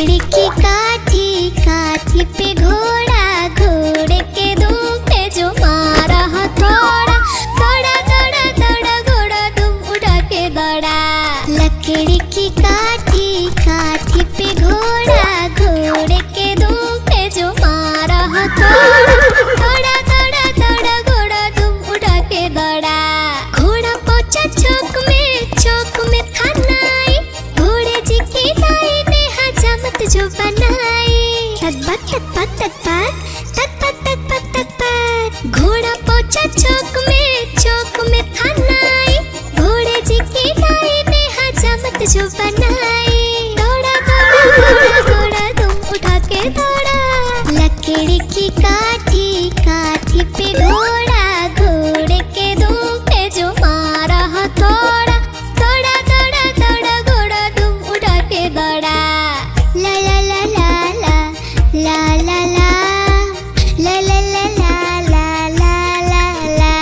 लकड़ी की काठी, काठी पे घोड़ा, घोड़े के दुम पे जो मारा हथौड़ा, दौड़ा दौड़ा दौड़ा घोड़ा दुम उठा के दौड़ा। लकड़ी की काठी, काठी पे घोड़ा, घोड़े के दुम पे जो मारा हथौड़ा, दौड़ा दौड़ा दौड़ा घोड़ा दुम उठा के दौड़ा। घोड़ा पहुंचा चौक में था नाई, घोड़े जी की नाई ने हजामत जो बनाई। तकबक तकबक तकबक तकबक तकबक तकबक। घोड़ा पहुंचा चौक में था नाई, घोड़े जी की नाई ने हजामत जो बनाई। दौड़ा दौड़ा दौड़ा घोड़ा दुम उठा के दौड़ा। लकड़ी की काठी, काठी पे घोड़ा, घोड़े के दुम पे जो मारा हथौड़ा, दौड़ा दौड़ा दौड़ा घोड़ा दुम उठा के दौड़ा। ला ला ला ला ला ला ला ला ला ला ला ला ला ला ला।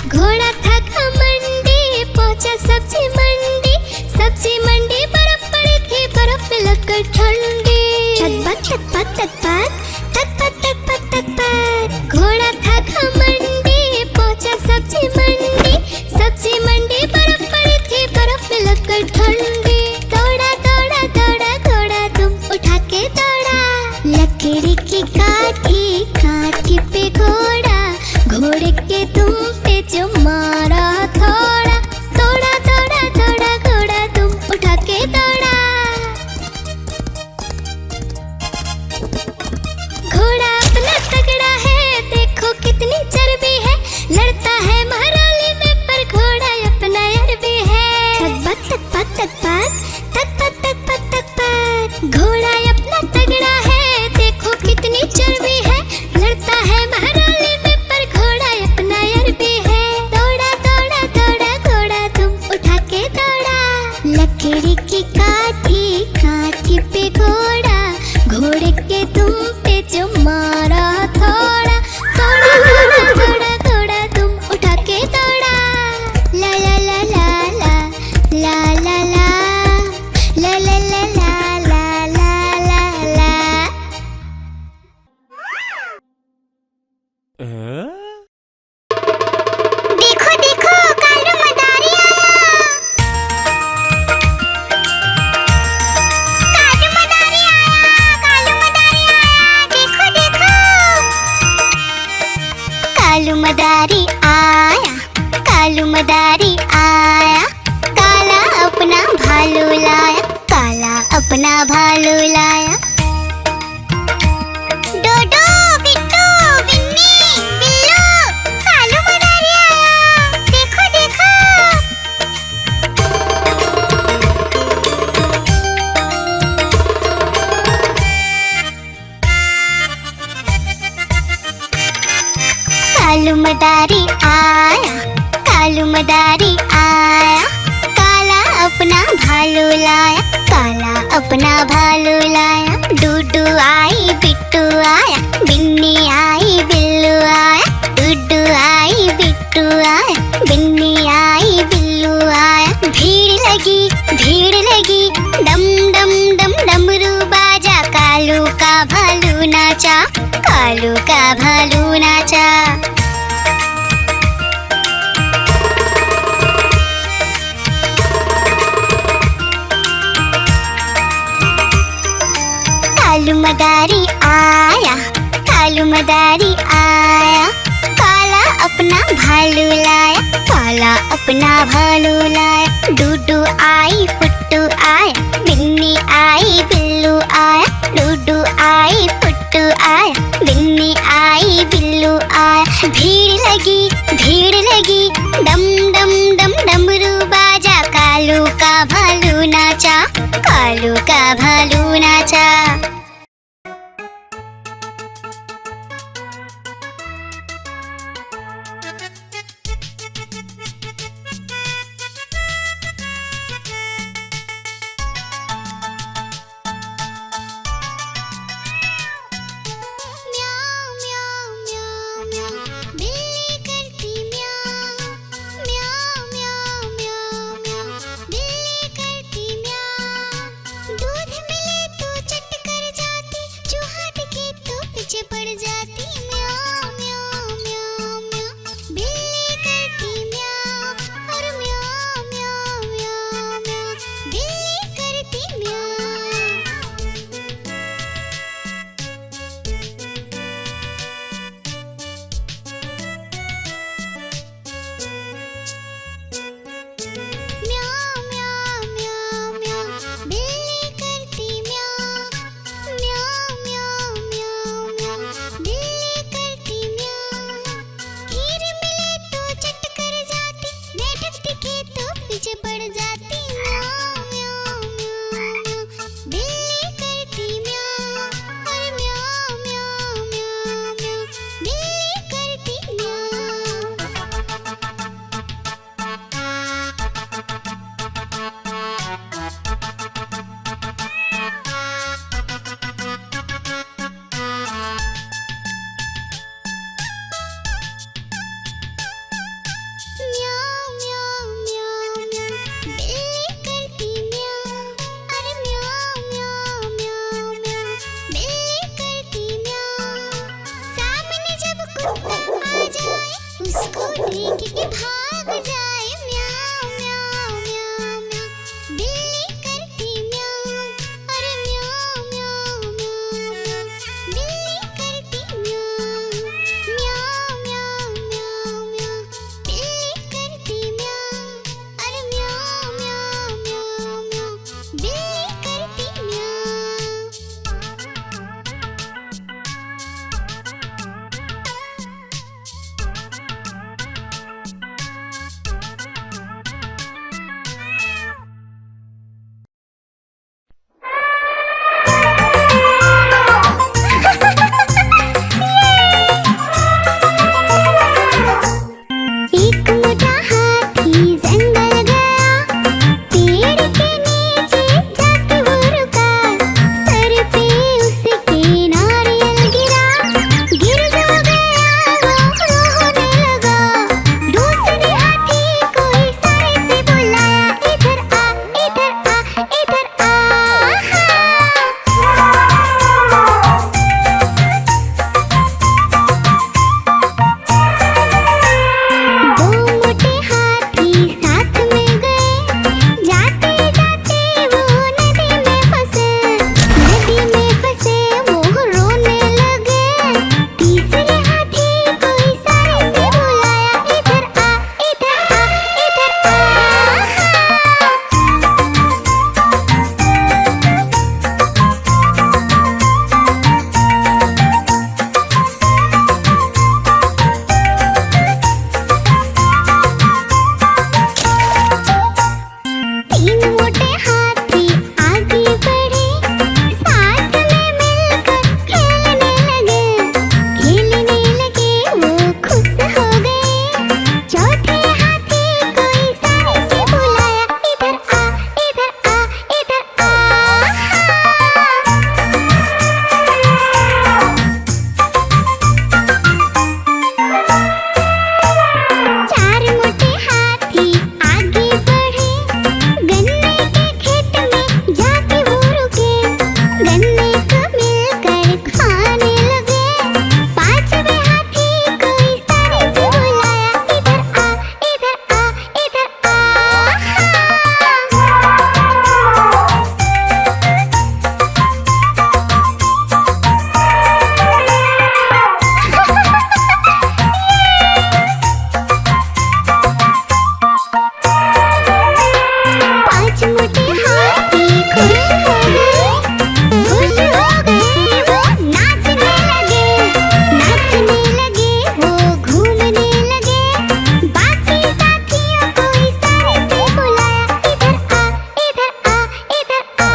घोड़ा था घमंडी, पहुंचा सब्जी मंडी, सब्जी मंडी बर्फ पड़ी थी, बर्फ में लगकर ठंडी। तकबक तकबक तकबक तकबक तकबक तकबक। घोड़ा था घमंडी, पहुंचा सब्जी मंडी, सब्जी मंडी बर्फ पड़ी थी, बर्फ में लगकर ठंडी। दौड़ा दौड़ा दौड़ा घोड़ा दुम उठा के दौड़ा। लकड़ी की काठी, काठी पे घोड़ा, घोड़े के दुम पे जो मारा हथौड़ा, दौड़ा दौड़ा दौड़ा घोड़ा दुम उठा के दौड़ा। घोड़ा अपना तगड़ा है, देखो कितनी चर्बी है, लड़ता है महराली में पर घोड़ा अपना अरबी है। तकबक तकबक तकबक तकबक तकबक तकबक। घोड़ा अपना तगड़ा है, देखो कितनी चर्बी है, लड़ता है महराली में पर घोड़ा अपना अरबी है। दौड़ा दौड़ा दौड़ा घोड़ा तुम उठा के दौड़ा। लकड़ी की काठी, काठी पे घोड़ा, घोड़े के दुम पे जो मारा हथौड़ा, दौड़ा दौड़ा दौड़ा घोड़ा तुम उठा के दौड़ा। ला ला ला ला ला ला ला ला ला ला ला ला ला ला ला। देखो देखो कालू मदारी आया, कालू मदारी आया, कालू मदारी आया, देखो देखो। कालू मदारी आया, कालू मदारी आया, काला अपना भालू लाया, काला अपना भालू लाया। डोडो बिट्टू बिन्नी बिल्लू, कालू मदारी आया, देखो देखो। कालू मदारी आया, कालू मदारी आया, काला अपना भालू लाया, काला अपना भालू लाया। डूडू आई बिट्टू आया, बिन्नी आई बिल्लू आया, डूडू आई बिट्टू आया, बिन्नी आई बिल्लू आया। भीड़ लगी डम डम डम डमरू बाजा, कालू का भालू नाचा, कालू का भालू नाचा। कालू मदारी आया, कालू मदारी आया, काला अपना भालू लाया, काला अपना भालू लाया। डूडू आई फुट्टू आया, बिन्नी आई बिल्लू आया, डूडू आई फुट्टू आया, बिन्नी आई बिल्लू आया। भीड़ लगी डम डम डम डमरू बाजा, कालू का भालू नाचा, कालू का भालू नाचा। भाग जाए म्याऊं म्याऊं म्याऊं म्याऊं। बिल्ली करती म्याऊं, अरे म्याऊं म्याऊं म्याऊं म्याऊं। बिल्ली करती म्याऊं म्याऊं म्याऊं म्याऊं म्याऊं। बिल्ली करती म्याऊं, अरे म्याऊं म्याऊं म्याऊं म्याऊं। बिल्ली करती म्याऊं। एक मोटा हाथी जंगल गया, पेड़ के नीचे जाके वो रुका। सर पे उसके नारियल गिरा, गिर जो गया वो रोने लगा। दूसरे हाथी को इशारे से बुलाया, इधर आ इधर आ इधर आ। दो मोटे हाथी साथ में गए, जाते जाते वो नदी में फंसे। नदी में फंसे वो रोने लगे। तीसरे हाथी को इशारे से बुलाया, इधर आ इधर आ इधर आ। तीन मोटे हाथी आगे बढ़े, साथ में मिलकर खेलने लगे। खेलने लगे वो खुश हो गए। चौथे हाथी को इशारे से बुलाया, इधर आ इधर आ इधर आ। चार मोटे हाथी आगे बढ़े, गन्ने के खेत में जाके वो रुके। गन्ने को मिलकर खाने लगे। पांचवें हाथी को इशारे से बुलाया, इधर आ इधर आ इधर आ। पांच मोटे हाथी खुश हो गए। खुश हो गए वो नाचने लगे। नाचने लगे वो घूमने लगे। बाकी साथियों को इशारे से बुलाया, इधर आ इधर आ इधर आ।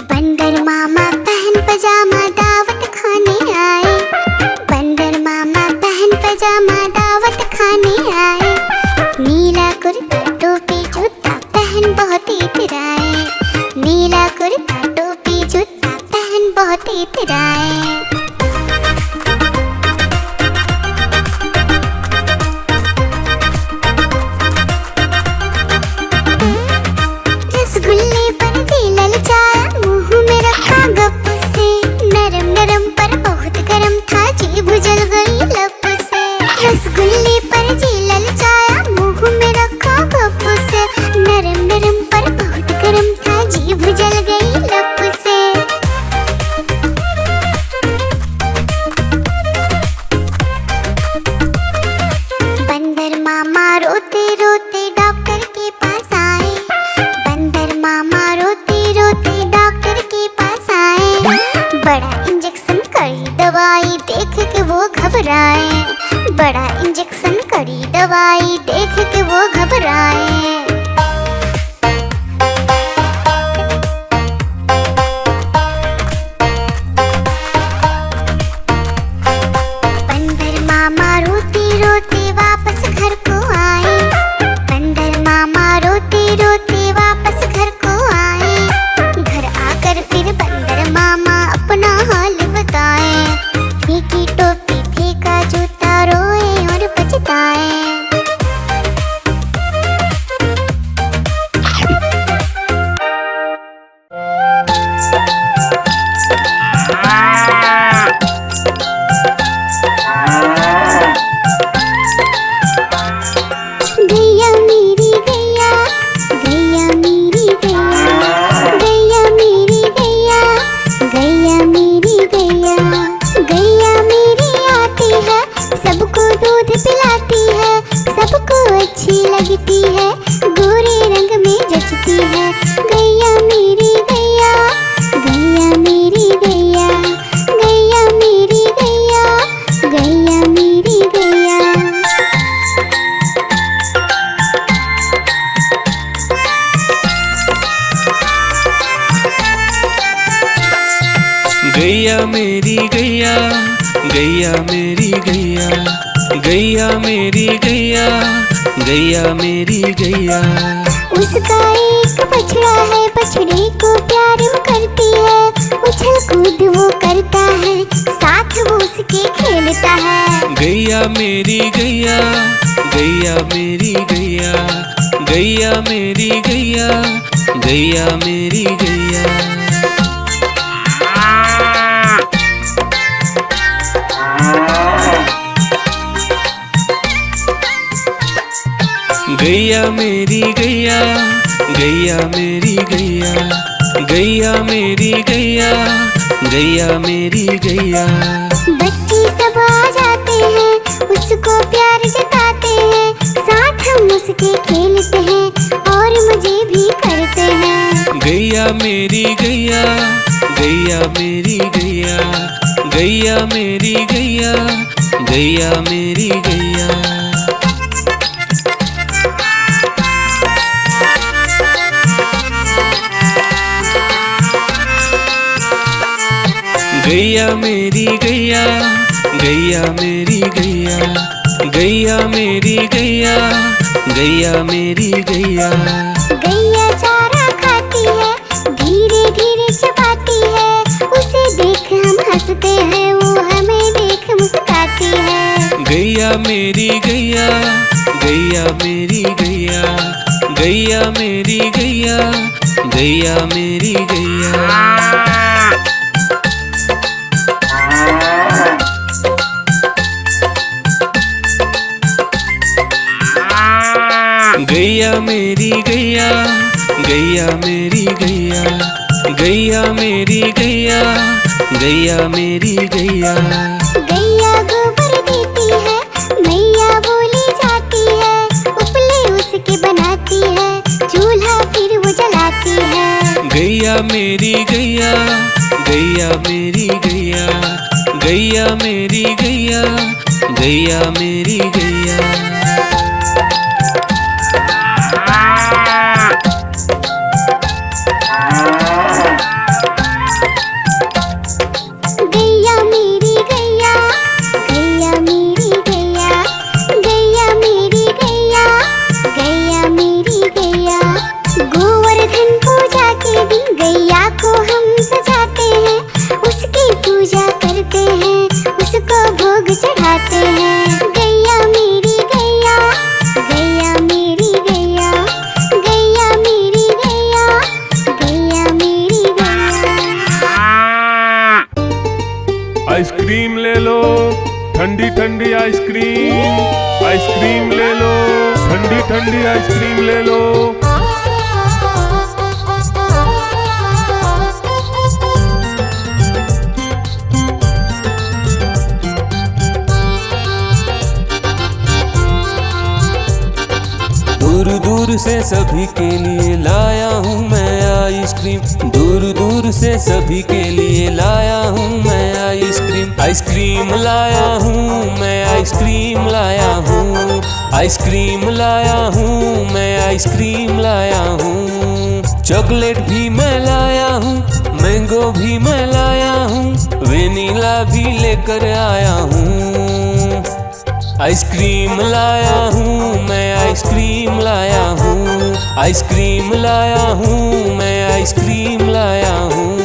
बंदर मामा पहन पजामा दावत खाने आए। बंदर मामा पहन पजामा दावत खाने आए। नीला कुर्ता टोपी जूता पहन बहुत इतराए। नीला कुर्ता टोपी जूता पहन बहुत इतराए। रसगुल्ले पर जी ललचाया, मुंह में रखा गप से। नरम नरम पर बहुत गरम था, जीभ जल गई लप से। रसगुल्ले पर जी ललचाया, मुंह में रखा गप से। नरम नरम पर बहुत गरम था, जीभ जल गई लप से। बंदर मामा रोते रोते डॉक्टर के पास आए। बंदर मामा रोते रोते डॉक्टर के पास आए। बड़ा इंजेक्शन कड़ी दवाई देख के वो घबराए। बड़ा इंजेक्शन कड़ी दवाई देख के वो घबराए। बंदर मामा रोते रोते वापस घर को आए। बंदर मामा रोते रोते वापस घर को आए। घर आकर फिर बंदर मामा अपना हाल बताए। फीकी नाचती है। गैया मेरी गैया, गैया मेरी गैया, गैया मेरी गैया, गैया मेरी गैया। गैया मेरी गैया, गैया मेरी गैया, गैया मेरी गैया, गैया मेरी गैया। उसका एक बछड़ा है, बछड़े को प्यार वो करती है। उछल कूद वो करता है, साथ वो उसके खेलता है। गैया मेरी गैया, गैया मेरी गैया, गैया मेरी गैया, गैया मेरी गैया। गैया मेरी गैया, गैया मेरी गैया, गैया मेरी गैया, गैया मेरी गैया। बच्चे सब आ जाते हैं, उसको प्यार जताते हैं। साथ हम उसके खेलते हैं और मजे भी करते हैं। गैया मेरी गैया, गैया मेरी गैया, गैया मेरी गैया, गैया मेरी गैया। गैया मेरी गैया, गैया मेरी गैया, गैया मेरी गैया, गैया मेरी गैया। गैया चारा खाती है, धीरे धीरे चबाती है। उसे देख हम हंसते हैं, वो हमें देख मुस्कुराती है। गैया मेरी गैया, गैया मेरी गैया, गैया मेरी गैया, गैया मेरी गैया। गैया मेरी गैया, गैया मेरी गैया, गैया मेरी गैया, गैया मेरी गैया। गैया गोबर देती है, मैया बोली जाती है। उपले उसके बनाती है, चूल्हा फिर वो जलाती है। गैया मेरी गैया, गैया मेरी गैया, गैया मेरी गैया, गैया मेरी गैया। गैया मेरी गैया, गैया मेरी गैया, गैया मेरी गैया, गैया मेरी गैया। गोवर्धन पूजा के दिन गैया को हम सजाते हैं। उसकी पूजा करते हैं, उसको भोग चढ़ाते हैं। गैया मेरी गैया, गैया मेरी गैया, गैया मेरी गैया, गैया मेरी गैया। आइसक्रीम ले लो, ठंडी ठंडी आइसक्रीम। आइसक्रीम ले लो, ठंडी ठंडी आइसक्रीम ले लो। दूर दूर से सभी के लिए लाया हूँ मैं आइसक्रीम। दूर दूर से सभी के लिए लाया हूँ मैं आइसक्रीम। आइसक्रीम लाया हूँ मैं, आइसक्रीम लाया हूँ। आइसक्रीम लाया हूँ मैं, आइसक्रीम लाया हूँ। चॉकलेट भी मैं लाया हूँ, मैंगो भी मैं लाया हूँ, वेनिला भी लेकर आया हूँ। आइसक्रीम लाया हूँ मैं, आइसक्रीम लाया हूँ। आइसक्रीम लाया हूँ मैं, आइसक्रीम लाया हूँ।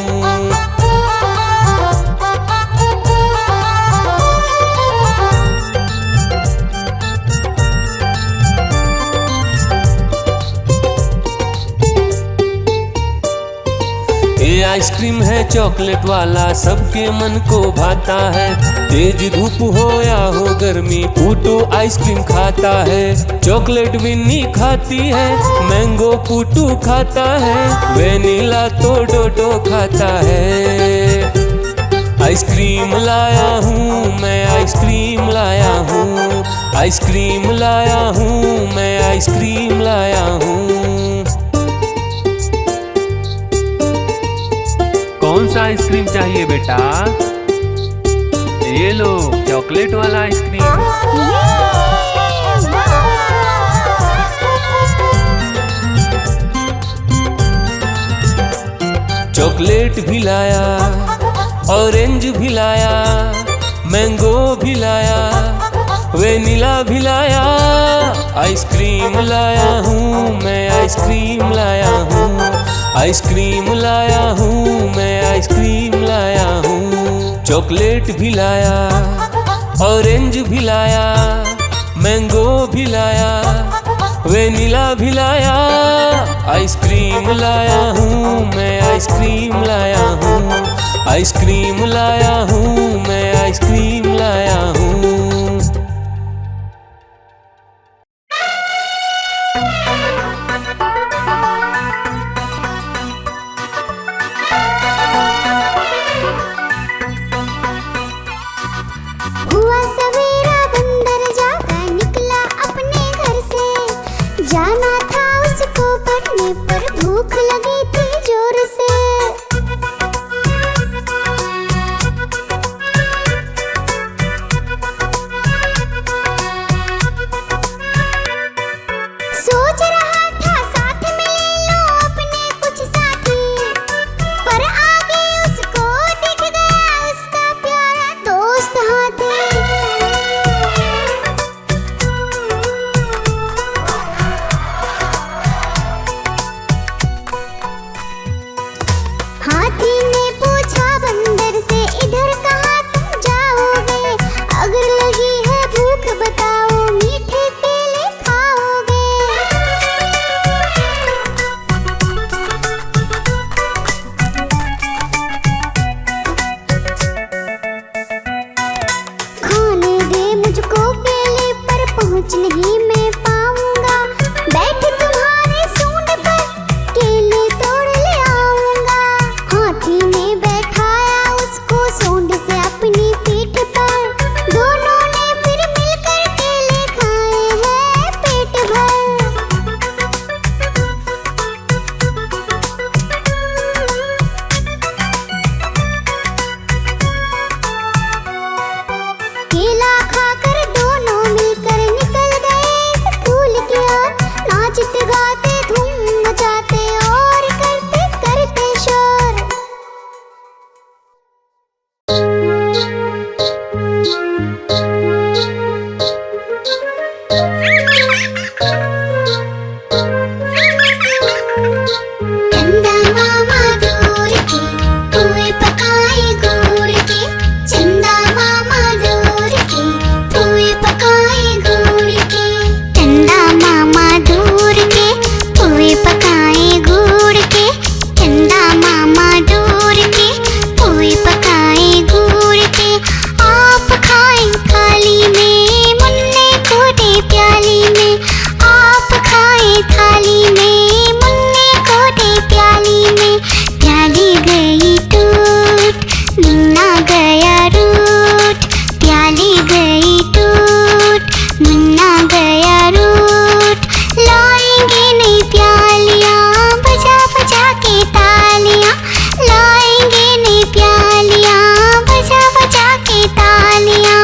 ये आइसक्रीम है चॉकलेट वाला, सबके मन को भाता है। तेज धूप हो या हो गर्मी, पूटू आइसक्रीम खाता है। चॉकलेट विन्नी खाती है, मैंगो पूटू खाता है, वेनिला तो डोडो खाता है। आइसक्रीम लाया हूँ मैं, आइसक्रीम लाया हूँ। आइसक्रीम लाया हूँ मैं, आइसक्रीम लाया हूँ। आइसक्रीम चाहिए बेटा? ये लो चॉकलेट वाला आइसक्रीम। चॉकलेट भी लाया, ऑरेंज भी लाया, मैंगो भी लाया, वेनिला भी लाया, आइसक्रीम लाया हूँ मैं, आइसक्रीम लाया हूँ, आइसक्रीम लाया हूँ मैं, आइसक्रीम लाया हूँ। चॉकलेट भी लाया, ऑरेंज भी लाया, मैंगो भी लाया, वेनिला भी लाया, आइसक्रीम लाया हूँ मैं, आइसक्रीम लाया हूँ, आइसक्रीम लाया हूँ मैं, आइसक्रीम लाया हूँ। हुआ सवेरा बंदर जागा निकला अपने घर से, जाना था उसको पढ़ने पर भूख लगी थी जोर से। सोच रहा था साथ में ले लो अपने कुछ साथी, पर आगे उसको दिख गया उसका प्यारा दोस्त हाथी। हाथी ने पूछा बंदर से इधर कहाँ तुम जाओगे, अगर लगी है भूख बताओ मीठे केले खाओगे। खाने दे मुझको केले पर पहुँच नहीं मैं पाऊंगा, बैठ तुम्हारे सूंड पर केले तोड़ ले आऊंगा। हाथी ने बैठाया उसको सूंड से अपनी पीठ पर, दोनों ने फिर मिलकर केले खाए हैं पेट भर। केला खाकर दोनों मिलकर निकल गए स्कूल की ओर, नाचते गाते धूम मचाते और करते करते शोर। चंदा मामा दूर के पुए पकाए गुड़ के, चंदा मामा दूर के पुए पकाए गुड़ के, चंदा मामा दूर के पुए पकाए गुड़ के, चंदा मामा दूर के पुए पकाए गुड़ के। आप खाए थाली में मुन्ने को दे प्याली में, आप खाए थाली में मुन्ने को दे प्याली में। प्याली गई टूट मुन्ना गया रूठ, प्याली गई टूट मुन्ना गया रूठ। लाएंगे नई प्यालियाँ बजा बजा के तालियाँ, लाएंगे नई प्यालियाँ बजा बजा के तालियाँ।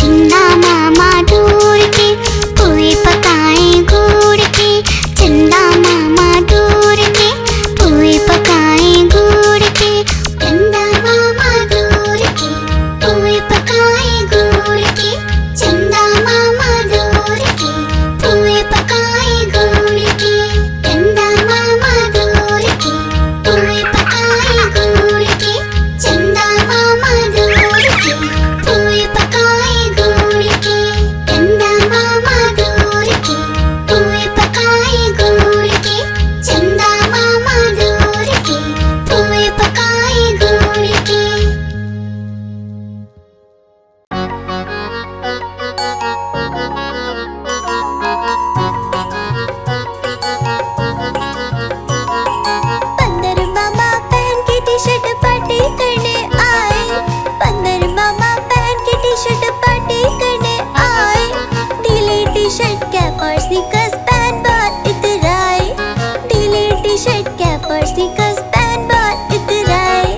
चंदा मामा दूर के पुए पकाए गुड़ के, चंदा मामा दूर के पुए पकाए गुड़ के, चंदा मामा दूर के पुए पकाए गुड़ के, चंदा मामा दूर के पुए पकाए गुड़ के, चंदा मामा दूर के पुए पकाए गुड़ के, चंदा मामा दूर के पुए पकाए गुड़ के, चंदा मामा दूर के पुए पकाए गुड़ के, चंदा मामा दूर के पुए पकाए गुड़ के। बंदर मामा पहन के टी शर्ट पार्टी करने आए, बंदर मामा पहन के टी शर्ट पार्टी करने आए। ढीली टी शर्ट कैप और स्नीकर्स पहन बहुत इतराए, ढीली टी शर्ट कैप और स्नीकर्स पहन बहुत इतराए।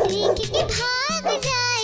देख के भाग जाए